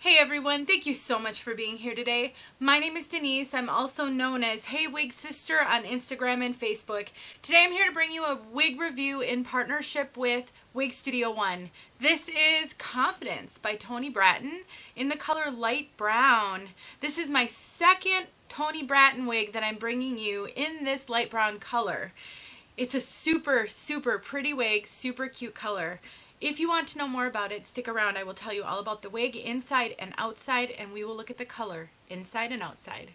Hey everyone, thank you so much for being here today. My name is Denise. I'm also known as heywigsister on Instagram and Facebook. Today I'm here to bring you a wig review in partnership with Wig Studio One. This is Confidence by Toni Brattin in the color light brown. This is my second Toni Brattin wig that I'm bringing you in this light brown color. It's a super pretty wig, super cute color. If you want to know more about it, stick around. I will tell you all about the wig inside and outside, and we will look at the color inside and outside.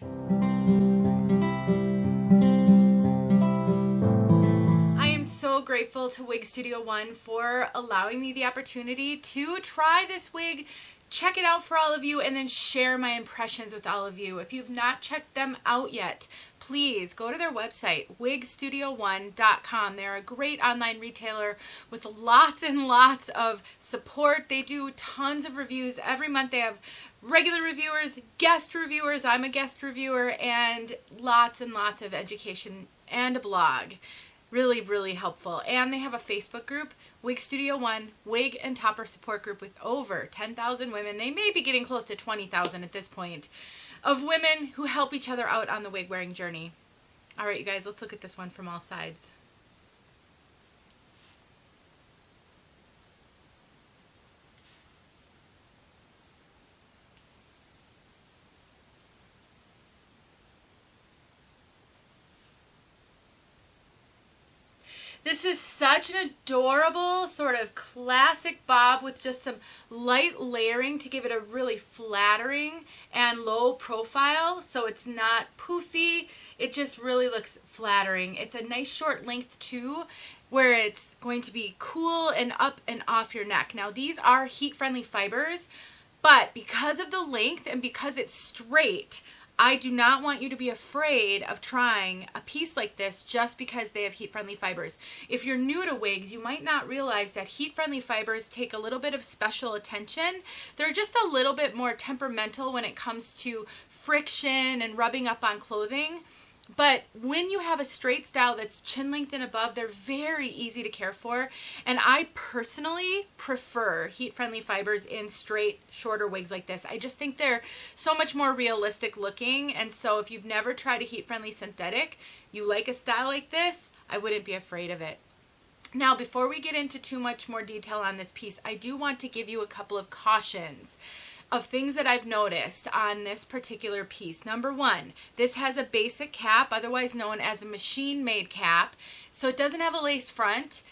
I am so grateful to Wig Studio One for allowing me the opportunity to try this wig, check it out for all of you, and then share my impressions with all of you. If you've not checked them out yet, please go to their website, wigstudio1.com. They're a great online retailer with lots and lots of support. They do tons of reviews. Every month they have regular reviewers, guest reviewers, I'm a guest reviewer, and lots of education and a blog. Really helpful. And they have a Facebook group, Wig Studio One, wig and topper support group with over 10,000 women. They may be getting close to 20,000 at this point, of women who help each other out on the wig wearing journey. All right, you guys, let's look at this one from all sides. This is such an adorable sort of classic bob with just some light layering to give it a really flattering and low profile, so it's not poofy. It just really looks flattering. It's a nice short length too, where it's going to be cool and up and off your neck. Now these are heat-friendly fibers, but because of the length and because it's straight, I do not want you to be afraid of trying a piece like this just because they have heat-friendly fibers. If you're new to wigs, you might not realize that heat-friendly fibers take a little bit of special attention. They're just a little bit more temperamental when it comes to friction and rubbing up on clothing. But when you have a straight style that's chin length and above, they're very easy to care for. And I personally prefer heat-friendly fibers in straight, shorter wigs like this. I just think they're so much more realistic looking. And so if you've never tried a heat-friendly synthetic, you like a style like this, I wouldn't be afraid of it. Now, before we get into too much more detail on this piece, I do want to give you a couple of cautions of things that I've noticed on this particular piece. Number one, this has a basic cap, otherwise known as a machine-made cap, so it doesn't have a lace front,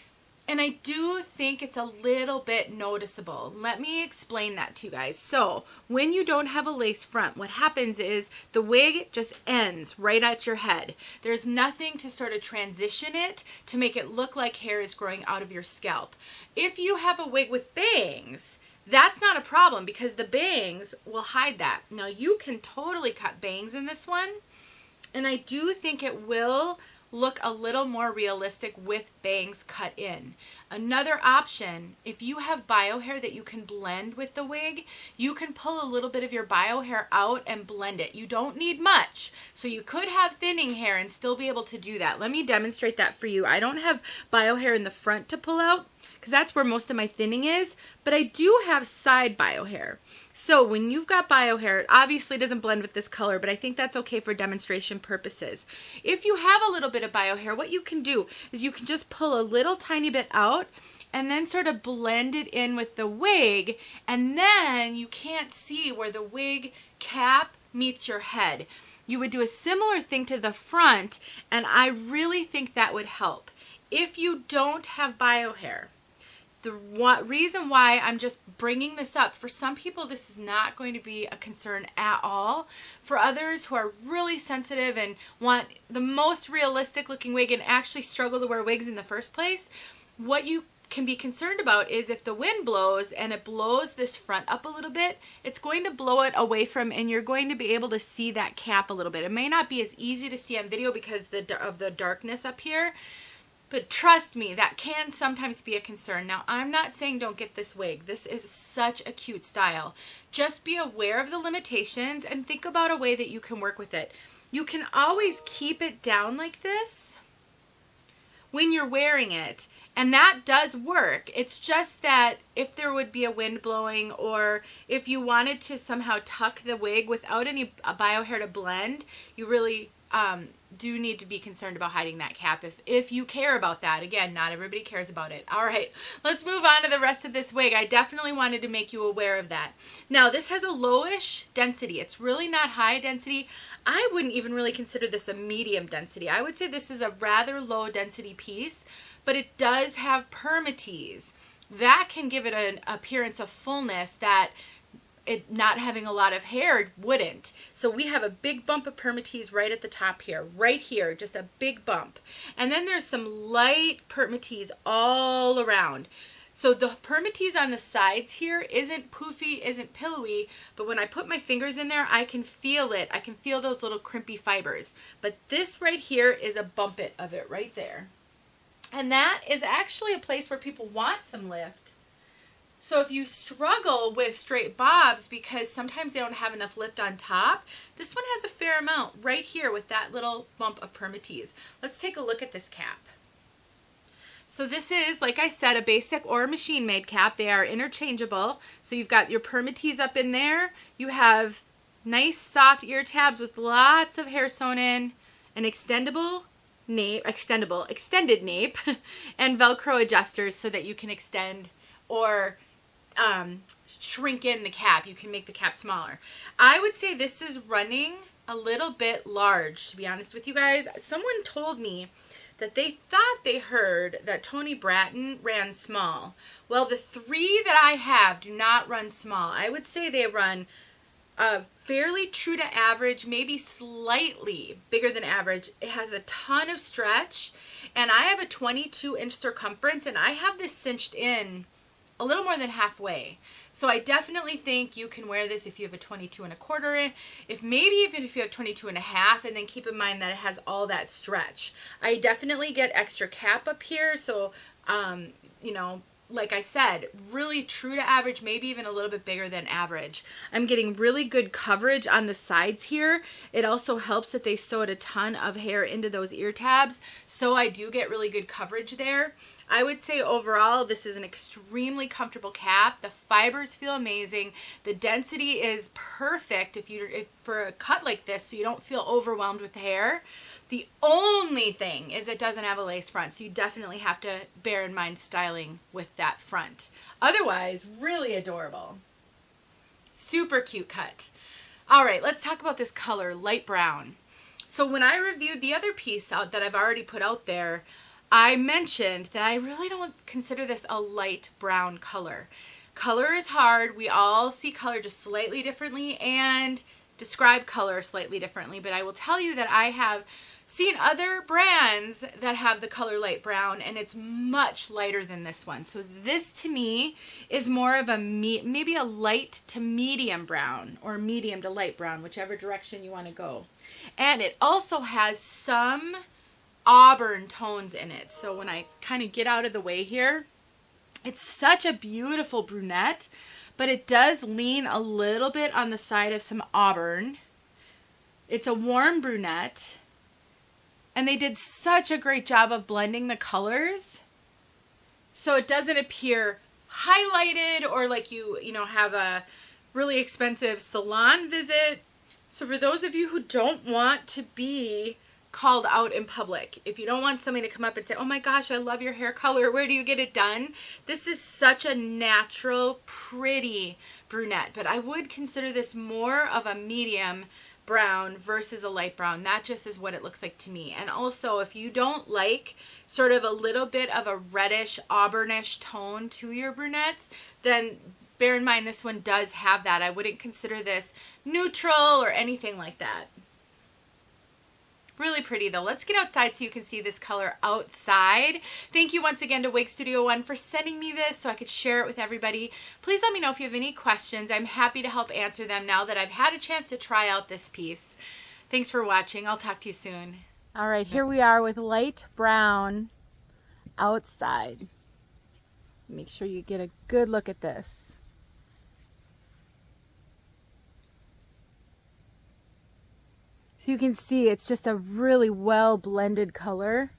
and I do think it's a little bit noticeable. Let me explain that to you guys. So when you don't have a lace front, what happens is the wig just ends right at your head. There's nothing to sort of transition it to make it look like hair is growing out of your scalp. If you have a wig with bangs, that's not a problem because the bangs will hide that. Now you can totally cut bangs in this one, and I do think it will look a little more realistic with bangs cut in. Another option, if you have bio hair that you can blend with the wig, you can pull a little bit of your bio hair out and blend it. You don't need much, so you could have thinning hair and still be able to do that. Let me demonstrate that for you. I don't have bio hair in the front to pull out because that's where most of my thinning is, but I do have side bio hair. So when you've got bio hair, it obviously doesn't blend with this color, but I think that's okay for demonstration purposes. If you have a little bit of bio hair, what you can do is you can just pull a little tiny bit out and then sort of blend it in with the wig, and then you can't see where the wig cap meets your head. You would do a similar thing to the front, and I really think that would help. If you don't have bio hair, the reason why I'm just bringing this up, for some people this is not going to be a concern at all. For others who are really sensitive and want the most realistic looking wig and actually struggle to wear wigs in the first place, what you can be concerned about is if the wind blows and it blows this front up a little bit, it's going to blow it away from, and you're going to be able to see that cap a little bit. It may not be as easy to see on video because of the darkness up here, but trust me, that can sometimes be a concern. Now, I'm not saying don't get this wig. This is such a cute style. Just be aware of the limitations and think about a way that you can work with it. You can always keep it down like this when you're wearing it And that does work. It's just that if there would be a wind blowing, or if you wanted to somehow tuck the wig without any bio hair to blend, you really do need to be concerned about hiding that cap if you care about that. Again, not everybody cares about it. All right, let's move on to the rest of this wig. I definitely wanted to make you aware of that. Now, this has a lowish density. It's really not high density. I wouldn't even really consider this a medium density. I would say this is a rather low density piece, but it does have permatease. That can give it an appearance of fullness that it not having a lot of hair wouldn't. So we have a big bump of permatease right at the top here, right here, just a big bump. And then there's some light permatease all around. So the permatease on the sides here isn't poofy, isn't pillowy, but when I put my fingers in there, I can feel it. I can feel those little crimpy fibers. But this right here is a bump it of it right there. And that is actually a place where people want some lift. So if you struggle with straight bobs because sometimes they don't have enough lift on top, this one has a fair amount right here with that little bump of permatease. Let's take a look at this cap. So this is, like I said, a basic or a machine-made cap. They are interchangeable. So you've got your permatease up in there. You have nice soft ear tabs with lots of hair sewn in, an extended nape, and Velcro adjusters so that you can extend or shrink in the cap. You can make the cap smaller. I would say this is running a little bit large, to be honest with you guys. Someone told me that they thought they heard that Toni Brattin ran small. Well, the three that I have do not run small. I would say they run fairly true to average, maybe slightly bigger than average. It has a ton of stretch, and I have a 22-inch circumference, and I have this cinched in a little more than halfway. So I definitely think you can wear this if you have a 22¼ in, maybe even if you have 22½, and then keep in mind that it has all that stretch. I definitely get extra cap up here, so you know, like I said, really true to average, maybe even a little bit bigger than average. I'm getting really good coverage on the sides here. It also helps that they sewed a ton of hair into those ear tabs, so I do get really good coverage there. I would say overall this is an extremely comfortable cap. The fibers feel amazing. The density is perfect if for a cut like this, so you don't feel overwhelmed with hair. The only thing is it doesn't have a lace front, so you definitely have to bear in mind styling with that front. Otherwise, really adorable. Super cute cut. All right, let's talk about this color, light brown. So when I reviewed the other piece out that I've already put out there, I mentioned that I really don't consider this a light brown color. Color is hard. We all see color just slightly differently and describe color slightly differently, but I will tell you that I have seen other brands that have the color light brown, and it's much lighter than this one. So this to me is more of a maybe a light to medium brown, or medium to light brown, whichever direction you want to go. And it also has some auburn tones in it. So when I kind of get out of the way here, it's such a beautiful brunette, but it does lean a little bit on the side of some auburn. It's a warm brunette, and they did such a great job of blending the colors so it doesn't appear highlighted or like you have a really expensive salon visit. So for those of you who don't want to be called out in public, if you don't want somebody to come up and say, oh my gosh, I love your hair color, where do you get it done? This is such a natural, pretty brunette, but I would consider this more of a medium brown versus a light brown. That just is what it looks like to me. And also, if you don't like sort of a little bit of a reddish, auburnish tone to your brunettes, then bear in mind this one does have that. I wouldn't consider this neutral or anything like that. Really pretty though. Let's get outside so you can see this color outside. Thank you once again to Wig Studio One for sending me this so I could share it with everybody. Please let me know if you have any questions. I'm happy to help answer them now that I've had a chance to try out this piece. Thanks for watching. I'll talk to you soon. All right, here we are with light brown outside. Make sure you get a good look at this. So you can see it's just a really well blended color.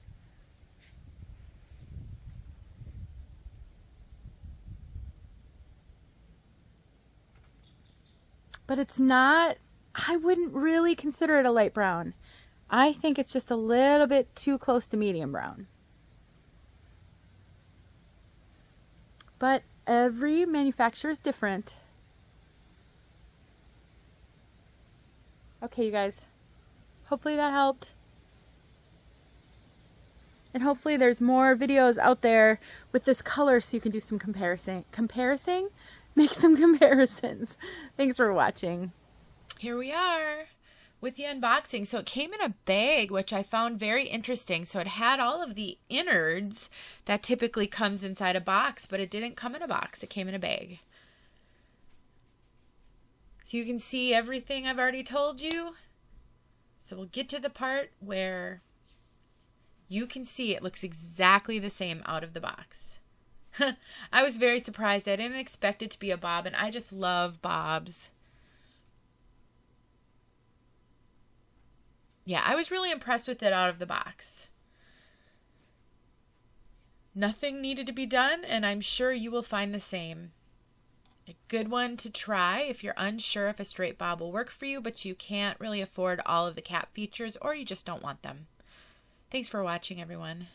but it's not, I wouldn't really consider it a light brown. I think it's just a little bit too close to medium brown. But every manufacturer is different. Okay, you guys. Hopefully that helped. And hopefully there's more videos out there with this color so you can do some comparison. Make some comparisons. Thanks for watching. Here we are with the unboxing. So it came in a bag, which I found very interesting. So it had all of the innards that typically comes inside a box, but it didn't come in a box. It came in a bag. So you can see everything I've already told you. So we'll get to the part where you can see it looks exactly the same out of the box. I was very surprised. I didn't expect it to be a bob, and I just love bobs. Yeah, I was really impressed with it out of the box. Nothing needed to be done, and I'm sure you will find the same. A good one to try if you're unsure if a straight bob will work for you, but you can't really afford all of the cap features, or you just don't want them. Thanks for watching, everyone.